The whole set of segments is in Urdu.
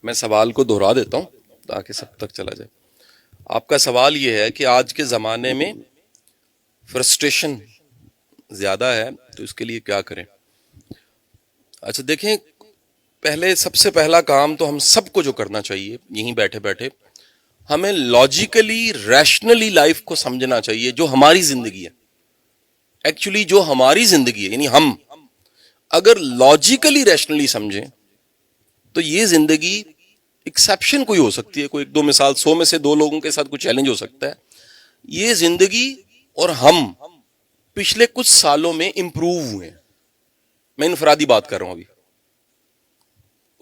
میں سوال کو دہرا دیتا ہوں تاکہ سب تک چلا جائے. آپ کا سوال یہ ہے کہ آج کے زمانے میں فرسٹریشن زیادہ ہے تو اس کے لیے کیا کریں. اچھا دیکھیں، پہلے سب سے پہلا کام تو ہم سب کو جو کرنا چاہیے یہیں بیٹھے بیٹھے، ہمیں لاجیکلی ریشنلی لائف کو سمجھنا چاہیے. جو ہماری زندگی ہے، ایکچولی جو ہماری زندگی ہے، یعنی ہم اگر لاجیکلی ریشنلی سمجھیں تو یہ زندگی ایکسیپشن کوئی ہو سکتی ہے، کوئی ایک دو مثال، 100 میں سے 2 لوگوں کے ساتھ کوئی چیلنج ہو سکتا ہے. یہ زندگی اور ہم پچھلے کچھ سالوں میں امپروو ہوئے ہیں. میں انفرادی بات کر رہا ہوں ابھی،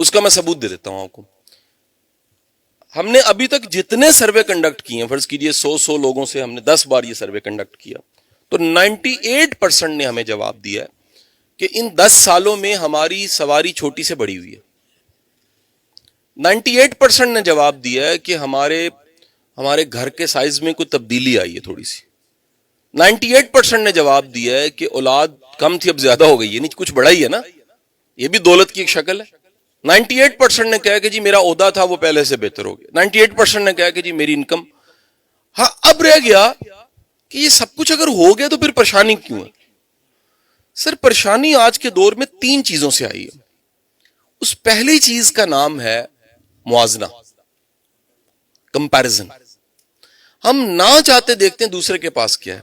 اس کا میں ثبوت دے دیتا ہوں آپ کو. ہم نے ابھی تک جتنے سروے کنڈکٹ کیے ہیں، فرض کیجئے 100 لوگوں سے ہم نے 10 بار یہ سروے کنڈکٹ کیا، تو 98% نے ہمیں جواب دیا ہے کہ ان 10 سالوں میں ہماری سواری چھوٹی سے بڑی ہوئی ہے. 98% نے جواب دیا ہے کہ ہمارے گھر کے سائز میں کوئی تبدیلی آئی ہے تھوڑی سی. 98% نے جواب دیا ہے کہ اولاد کم تھی اب زیادہ ہو گئی ہے، یعنی کچھ بڑا ہی ہے نا، یہ بھی دولت کی ایک شکل ہے. 98% نے کہا کہ جی میرا عہدہ تھا وہ پہلے سے بہتر ہو گیا. 98% نے کہا کہ جی میری انکم. ہاں اب رہ گیا کہ یہ سب کچھ اگر ہو گیا تو پھر پریشانی کیوں ہے؟ سر پریشانی آج کے دور میں 3 چیزوں سے آئی ہے. اس پہلی چیز کا نام ہے موازنہ، کمپیرزن. ہم نہ چاہتے دیکھتے ہیں دوسرے کے پاس کیا ہے.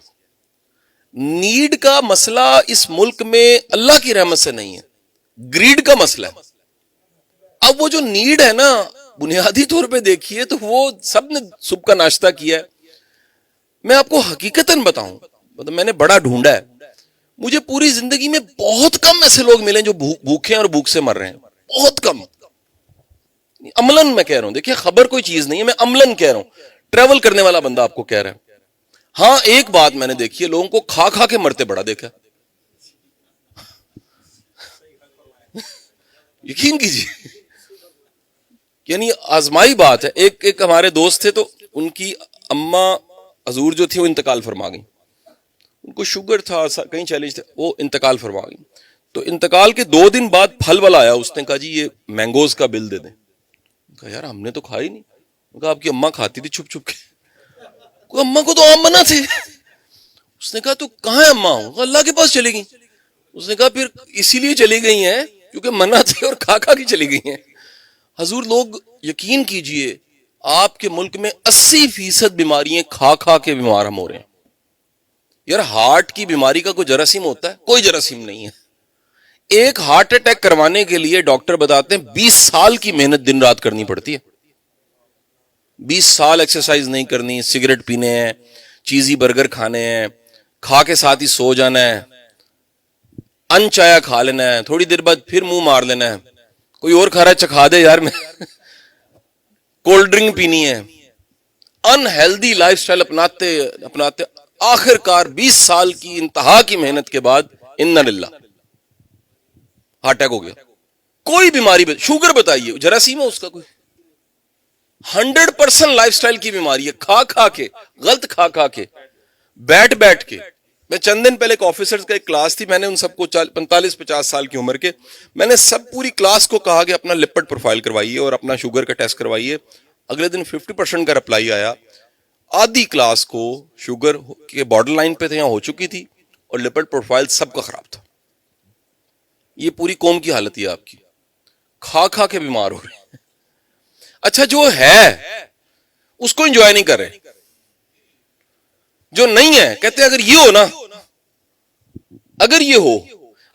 نیڈ کا مسئلہ اس ملک میں اللہ کی رحمت سے نہیں ہے، گریڈ کا مسئلہ ہے. اب وہ جو نیڈ ہے نا، بنیادی طور پہ دیکھیے تو وہ سب نے صبح کا ناشتہ کیا ہے. میں آپ کو حقیقتاً بتاؤں، مطلب میں نے بڑا ڈھونڈا ہے، مجھے پوری زندگی میں بہت کم ایسے لوگ ملے جو بھوکے ہیں اور بھوک سے مر رہے ہیں. بہت کم. عملاً میں کہہ رہا ہوں، دیکھیے خبر کوئی چیز نہیں ہے، میں عملاً کہہ رہا ہوں. ٹریول کرنے والا بندہ آپ کو کہہ رہا ہے. ہاں ایک بات میں نے دیکھی ہے، لوگوں کو کھا کھا کے مرتے بڑا دیکھا. یقین کیجیے، یعنی آزمائی بات ہے. ایک ہمارے دوست تھے تو ان کی اماں حضور جو تھی وہ انتقال فرما گئی. ان کو شوگر تھا، کہیں چیلنج تھا، وہ انتقال فرما گئی. تو انتقال کے 2 دن بعد پھل والا آیا، اس نے کہا جی یہ مینگوز کا بل دے دیں. کہا یار ہم نے تو کھائی نہیں. کہا آپ کی اماں کھاتی تھی چھپ چھپ کے. اماں کو تو آم منع تھے. اس نے کہا تو کہاں ہے اماں؟ اللہ کے پاس چلی گئی. اس نے کہا پھر اسی لیے چلی گئی ہیں کیونکہ منع تھے اور کھا کھا کے چلی گئی ہیں. حضور لوگ یقین کیجئے آپ کے ملک میں 80% بیماریاں کھا کھا کے بیمار ہم ہو رہے ہیں. یار ہارٹ کی بیماری کا کوئی جراثیم ہوتا ہے؟ کوئی جراثیم نہیں ہے. ایک ہارٹ اٹیک کروانے کے لیے ڈاکٹر بتاتے ہیں 20 سال کی محنت دن رات کرنی پڑتی ہے. 20 سال ایکسرسائز نہیں کرنی، سگریٹ پینے ہیں، چیزی برگر کھانے ہیں، کھا کے ساتھ ہی سو جانا ہے، انچایا کھا لینا ہے، تھوڑی دیر بعد پھر منہ مار لینا ہے، کوئی اور کھا رہا ہے چکھا دے یار میں. کولڈ ڈرنک پینی ہے، ان ہیلدی لائف سٹائل اپناتے آخر کار 20 سال کی انتہا کی محنت کے بعد انا للہ ہارٹ اٹیک ہو گیا. کوئی بیماری شوگر بتائیے جراثیم ہے اس کا کوئی؟ 100% لائف سٹائل کی بیماری ہے، کھا کھا کے، غلط کھا کھا کے، بیٹھ کے. میں چند دن پہلے ایک آفیسرز کا ایک کلاس تھی، میں نے ان سب کو 45-50 سال کی عمر کے، میں نے سب پوری کلاس کو کہا کہ اپنا لپڈ پروفائل کروائیے اور اپنا شوگر کا ٹیسٹ کروائیے. اگلے دن 50% کا رپلائی آیا. آدھی کلاس کو شوگر کے بارڈر لائن پہ تھے، یہاں ہو چکی تھی، اور لپڈ پروفائل سب کا خراب تھا. یہ پوری قوم کی حالت ہے آپ کی، کھا کھا کے بیمار ہو رہے ہیں. اچھا جو ہے اس کو انجوائے نہیں کر رہے، جو نہیں ہے کہتے ہیں اگر یہ ہو نا، اگر یہ ہو.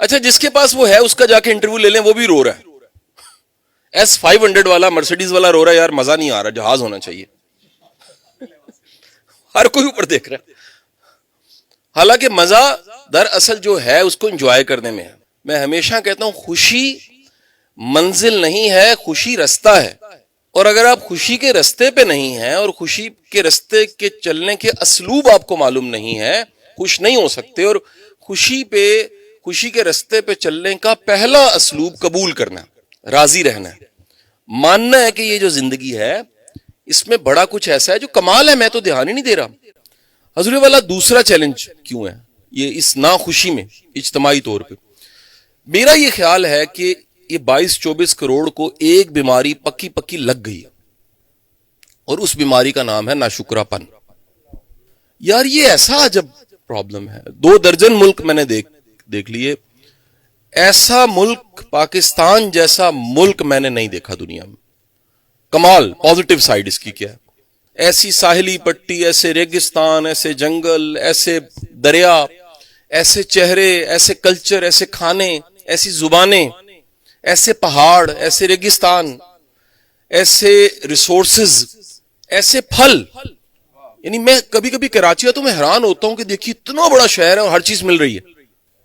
اچھا جس کے پاس وہ ہے اس کا جا کے انٹرویو لے لیں، وہ بھی رو رہا ہے. S500 والا، مرسیڈیز والا رو رہا ہے یار مزہ نہیں آ رہا، جہاز ہونا چاہیے. ہر کوئی اوپر دیکھ رہا ہے، حالانکہ مزہ دراصل جو ہے اس کو انجوائے کرنے میں ہے. میں ہمیشہ کہتا ہوں خوشی منزل نہیں ہے، خوشی رستہ ہے. اور اگر آپ خوشی کے رستے پہ نہیں ہیں اور خوشی کے رستے کے چلنے کے اسلوب آپ کو معلوم نہیں ہے، خوش نہیں ہو سکتے. اور خوشی کے رستے پہ چلنے کا پہلا اسلوب قبول کرنا، راضی رہنا ہے، ماننا ہے کہ یہ جو زندگی ہے اس میں بڑا کچھ ایسا ہے جو کمال ہے، میں تو دھیان ہی نہیں دے رہا. حضور والا دوسرا چیلنج کیوں ہے یہ اس ناخوشی میں اجتماعی طور پہ؟ میرا یہ خیال ہے کہ یہ 22-24 کروڑ کو ایک بیماری پکی پکی لگ گئی اور اس بیماری کا نام ہے ناشکرا پن. یار یہ ایسا عجب پرابلم ہے. 2 درجن ملک میں نے دیکھ لیے, ایسا ملک پاکستان جیسا ملک میں نے نہیں دیکھا دنیا میں. کمال پازیٹو سائڈ اس کی کیا ہے؟ ایسی ساحلی پٹی, ایسے ریگستان, ایسے جنگل, ایسے دریا, ایسے چہرے, ایسے کلچر, ایسے کھانے, ایسی زبانیں, ایسے پہاڑ, ایسے ریگستان, ایسے ریسورسز, ایسے پھل. یعنی میں کبھی کبھی کراچی آتا ہوں, میں حیران ہوتا ہوں کہ دیکھیے اتنا بڑا شہر ہے اور ہر چیز مل رہی ہے.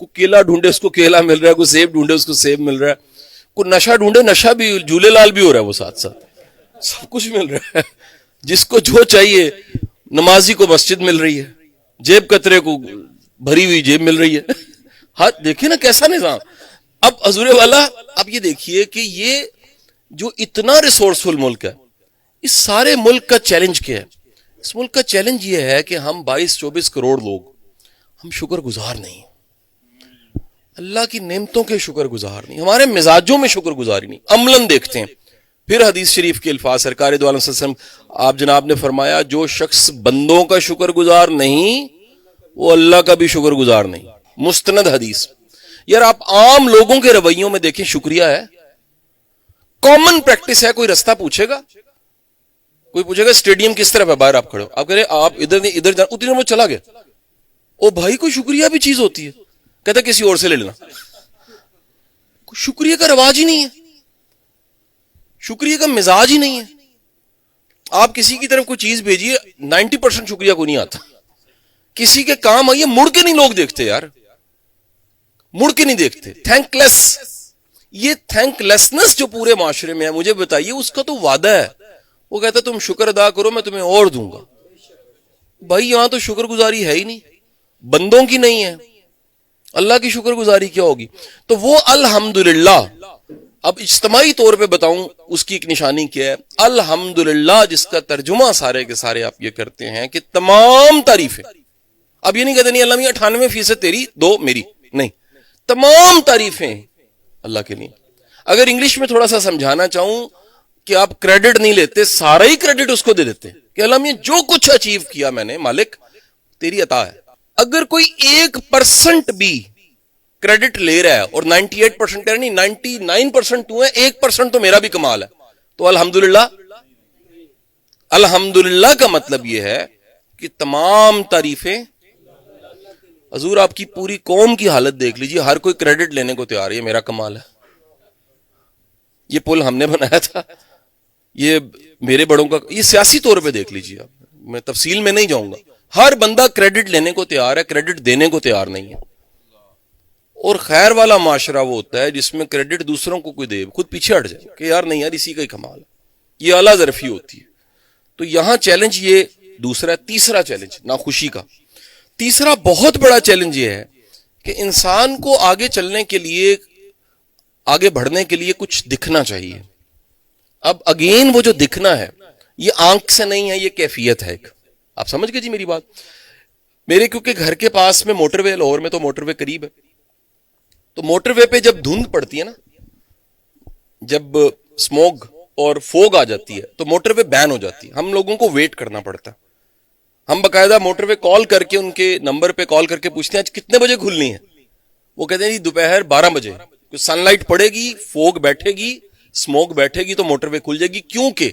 کوئی کیلا ڈھونڈے اس کو کیلا مل رہا ہے, کوئی سیب ڈھونڈے اس کو سیب مل رہا ہے, کوئی نشہ ڈھونڈے نشہ بھی, جھولے لال بھی ہو رہا ہے, وہ ساتھ ساتھ سب کچھ مل رہا ہے. جس کو جو چاہیے, نمازی کو مسجد مل رہی ہے, جیب کترے کو بھری ہوئی جیب مل رہی ہے. ہاں دیکھیں نا کیسا نظام. اب حضور والا اب یہ دیکھیے کہ یہ جو اتنا ریسورسفل ملک ہے, اس سارے ملک کا چیلنج کیا ہے؟ اس ملک کا چیلنج یہ ہے کہ ہم 22-24 کروڑ لوگ ہم شکر گزار نہیں, اللہ کی نعمتوں کے شکر گزار نہیں, ہمارے مزاجوں میں شکر گزاری نہیں. عملاً دیکھتے ہیں. پھر حدیث شریف کے الفاظ سرکار دو عالم صلی اللہ علیہ وسلم آپ جناب نے فرمایا, جو شخص بندوں کا شکر گزار نہیں وہ اللہ کا بھی شکر گزار نہیں. مستند حدیث. یار آپ عام لوگوں کے رویوں میں دیکھیں, شکریہ ہے, کامن پریکٹس ہے. کوئی رستہ پوچھے گا, کوئی پوچھے گا اسٹیڈیم کس طرف ہے, باہر آپ کھڑے ہو, آپ کہہ رہے آپ ادھر جانا, اتنی دیر میں چلا گیا. او بھائی کوئی شکریہ بھی چیز ہوتی ہے, کہتا کسی اور سے لے لینا. شکریہ کا رواج ہی نہیں ہے, شکریہ کا مزاج ہی نہیں ہے. آپ کسی کی طرف کوئی چیز بھیجیے, 90% شکریہ کو نہیں آتا. کسی کے کام آئیے, مڑ کے نہیں لوگ دیکھتے یار, مڑ کے نہیں دیکھتے. تھینک لیس, یہ تھینک لیسنس جو پورے معاشرے میں ہے, مجھے بتائیے اس کا تو وعدہ ہے. وہ کہتا تم شکر ادا کرو میں تمہیں اور دوں گا. بھائی یہاں تو شکر گزاری ہے ہی نہیں, بندوں کی نہیں ہے, اللہ کی شکر گزاری کیا ہوگی؟ تو وہ الحمدللہ, اب اجتماعی طور پہ بتاؤں اس کی ایک نشانی کیا ہے. الحمدللہ جس کا ترجمہ سارے کے سارے آپ یہ کرتے ہیں کہ تمام تعریفیں, اب یہ نہیں کہتے نہیں اللہ میاں 98% تیری 2 میری, نہیں, تمام تعریفیں اللہ کے لیے. اگر انگلش میں تھوڑا سا سمجھانا چاہوں کہ آپ کریڈٹ نہیں لیتے, سارا ہی کریڈٹ اس کو دے دیتے کہ اللہ میاں جو کچھ اچیو کیا میں نے مالک تیری عطا ہے. اگر کوئی 1% بھی کریڈٹ لے رہا ہے اور 98% نہیں 99% تو ہے, 1% تو میرا بھی کمال ہے, تو الحمدللہ. الحمدللہ کا مطلب یہ ہے کہ تمام تعریفیں. حضور آپ کی پوری قوم کی حالت دیکھ لیجیے, ہر کوئی کریڈٹ لینے کو تیار ہے, میرا کمال ہے, یہ پل ہم نے بنایا تھا, یہ میرے بڑوں کا. یہ سیاسی طور پہ دیکھ لیجیے آپ, میں تفصیل میں نہیں جاؤں گا. ہر بندہ کریڈٹ لینے کو تیار ہے, کریڈٹ دینے کو تیار نہیں ہے. اور خیر والا معاشرہ وہ ہوتا ہے جس میں کریڈٹ دوسروں کو کوئی دے, خود پیچھے ہٹ جائے کہ یار نہیں یار اسی کا ہی کمال ہے. یہ اعلیٰ ظرفی ہوتی ہے. تو یہاں چیلنج یہ دوسرا ہے. تیسرا چیلنج ناخوشی کا, تیسرا بہت بڑا چیلنج یہ ہے کہ انسان کو آگے چلنے کے لیے, آگے بڑھنے کے لیے کچھ دکھنا چاہیے. اب اگین وہ جو دکھنا ہے یہ آنکھ سے نہیں ہے, یہ کیفیت ہے ایک. آپ سمجھ گئے جی میری بات. میرے کیونکہ گھر کے پاس میں موٹر وے, لاہور میں تو موٹر وے قریب ہے, تو موٹر وے پہ جب دھند پڑتی ہے نا, جب اسموگ اور فوگ آ جاتی ہے تو موٹر وے بین ہو جاتی ہے. ہم لوگوں کو ویٹ کرنا پڑتا ہے. ہم باقاعدہ موٹر وے کال کر کے, ان کے نمبر پہ کال کر کے پوچھتے ہیں آج کتنے بجے کھلنی ہے. وہ کہتے ہیں جی دوپہر 12 بجے, سن لائٹ پڑے گی, فوگ بیٹھے گی, اسموگ بیٹھے گی تو موٹر وے کھل جائے گی. کیونکہ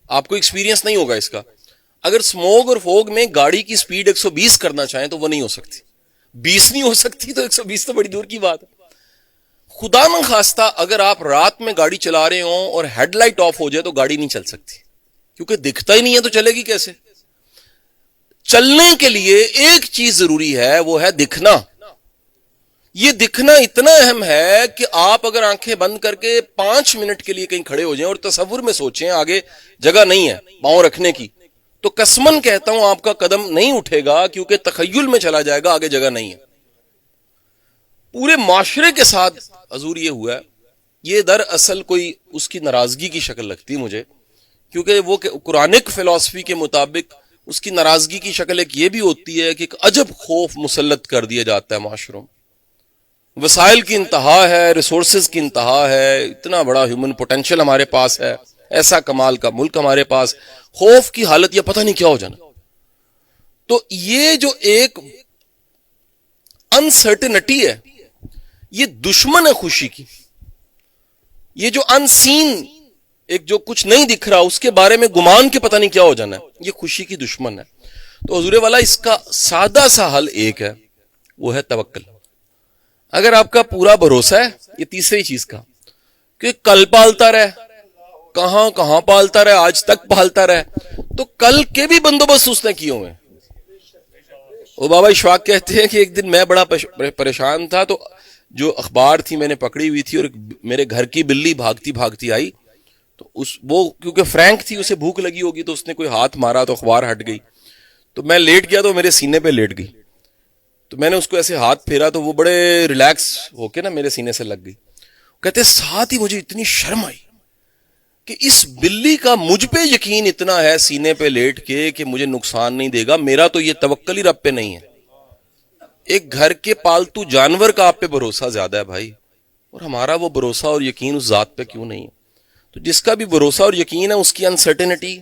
آپ کو ایکسپیرینس نہیں ہوگا اس کا. اگر اسموگ اور فوگ میں گاڑی کی سپیڈ 120 کرنا چاہیں تو وہ نہیں ہو سکتی, 20 نہیں ہو سکتی, تو 120 تو بڑی دور کی بات ہے. خدا نخواستہ اگر آپ رات میں گاڑی چلا رہے ہوں اور ہیڈ لائٹ آف ہو جائے تو گاڑی نہیں چل سکتی, کیونکہ دکھتا ہی نہیں ہے تو چلے گی کیسے. چلنے کے لیے ایک چیز ضروری ہے, وہ ہے دکھنا. یہ دکھنا اتنا اہم ہے کہ آپ اگر آنکھیں بند کر کے 5 منٹ کے لیے کہیں کھڑے ہو جائیں اور تصور میں سوچیں آگے جگہ نہیں ہے پاؤں رکھنے کی, تو قسمن کہتا ہوں آپ کا قدم نہیں اٹھے گا, کیونکہ تخیل میں چلا جائے گا آگے جگہ نہیں ہے. پورے معاشرے کے ساتھ حضور یہ ہوا ہے. یہ دراصل کوئی اس کی ناراضگی کی شکل لگتی مجھے, کیونکہ وہ قرآنک فلسفی کے مطابق اس کی ناراضگی کی شکل ایک یہ بھی ہوتی ہے کہ ایک عجب خوف مسلط کر دیا جاتا ہے معاشروں میں. وسائل کی انتہا ہے، ریسورسز کی انتہا ہے، اتنا بڑا ہیومن پوٹینشل ہمارے پاس ہے، ایسا کمال کا ملک ہمارے پاس، خوف کی حالت یا پتہ نہیں کیا ہو جانا. تو یہ جو ایک انسرٹنٹی ہے، یہ دشمن ہے خوشی کی. یہ جو ان سین، ایک جو کچھ نہیں دکھ رہا اس کے بارے میں گمان کے پتہ نہیں کیا ہو جانا ہے، یہ خوشی کی دشمن ہے. تو حضور والا اس کا سادہ سا حل ایک ہے، وہ ہے توکل. اگر آپ کا پورا بھروسہ ہے یہ تیسری چیز کا کہ کل پالتا رہے، کہاں کہاں پالتا رہے، آج تک پالتا رہے، تو کل کے بھی بندوبست اس نے کیے ہوئے. وہ بابا اشفاق کہتے ہیں کہ ایک دن میں بڑا پریشان تھا، تو جو اخبار تھی میں نے پکڑی ہوئی تھی اور میرے گھر کی بلی بھاگتی بھاگتی آئی، تو وہ کیونکہ فرینک تھی، اسے بھوک لگی ہوگی تو اس نے کوئی ہاتھ مارا تو اخبار ہٹ گئی. تو میں لیٹ گیا تو میرے سینے پہ لیٹ گئی، تو میں نے اس کو ایسے ہاتھ پھیرا تو وہ بڑے ریلیکس ہو کے نا میرے سینے سے لگ گئی. کہتے ساتھ ہی مجھے اتنی شرم آئی کہ اس بلی کا مجھ پہ یقین اتنا ہے سینے پہ لیٹ کے کہ مجھے نقصان نہیں دے گا، میرا تو یہ توکل ہی رب پہ نہیں ہے. ایک گھر کے پالتو جانور کا آپ پہ بھروسہ زیادہ ہے بھائی، اور ہمارا وہ بھروسہ اور یقین اس ذات پہ کیوں نہیں ہے؟ تو جس کا بھی بھروسہ اور یقین ہے اس کی انسرٹنٹی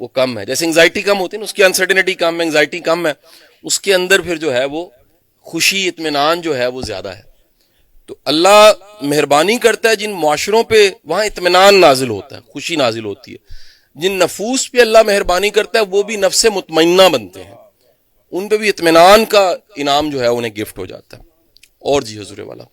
وہ کم ہے. جیسے انگزائٹی کم ہوتی ہے نا، اس کی انسرٹنٹی کم ہے، انگزائٹی کم ہے، اس کے اندر پھر جو ہے وہ خوشی، اطمینان جو ہے وہ زیادہ ہے. تو اللہ مہربانی کرتا ہے جن معاشروں پہ وہاں اطمینان نازل ہوتا ہے، خوشی نازل ہوتی ہے. جن نفوس پہ اللہ مہربانی کرتا ہے وہ بھی نفس مطمئنہ بنتے ہیں، ان پہ بھی اطمینان کا انعام جو ہے انہیں گفٹ ہو جاتا ہے. اور جی حضور والا